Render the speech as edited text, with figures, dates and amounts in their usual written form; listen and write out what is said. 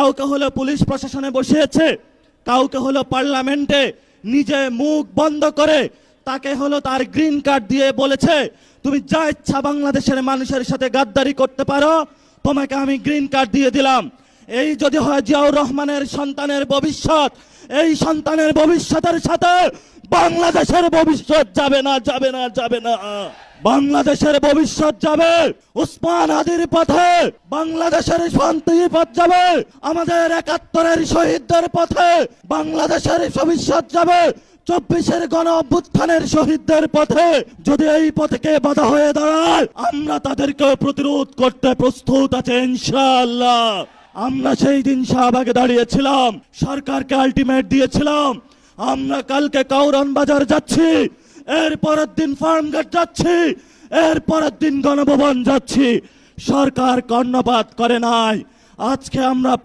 কাউকে হলো পুলিশ প্রশাসনে বসিয়েছে, কাউকে হলো পার্লামেন্টে নিজে মুখ বন্ধ করে তাকে হলো তার গ্রিন কার্ড দিয়ে বলেছে তুমি যা ইচ্ছা বাংলাদেশের মানুষের সাথে গাদ্দারি করতে পারো, তোমাকে আমি গ্রিন কার্ড দিয়ে দিলাম। এই যদি হয় জিয়াউর রহমানের সন্তানের ভবিষ্যৎ, এই সন্তানের ভবিষ্যতের সাথে বাংলাদেশের ভবিষ্যৎ যাবে না, যাবে না, যাবে না। বাংলাদেশের ভবিষ্যৎ যাবে উসমান হাদির পথে, বাংলাদেশের শান্তির পথ যাবে আমাদের ৭১-এর শহীদদের পথে, বাংলাদেশের ভবিষ্যৎ যাবে ২৪-এর গণ অভ্যুত্থানের শহীদদের পথে। যদি এই পথে বাধা হয়ে দাঁড়ায়, আমরা তাদেরকে প্রতিরোধ করতে প্রস্তুত আছে ইনশাআল্লাহ। আমরা সেই দিন শাহবাগে দাঁড়িয়েছিলাম, সরকারকে আলটিমেট দিয়েছিলাম আমরা কালকে কাউরান বাজার যাচ্ছি, এর পরের দিন ফার্মগেট যাচ্ছি, এর পরের দিন গণভবন যাচ্ছি। সরকার কর্ণপাত করে নাই। আজকে আমরা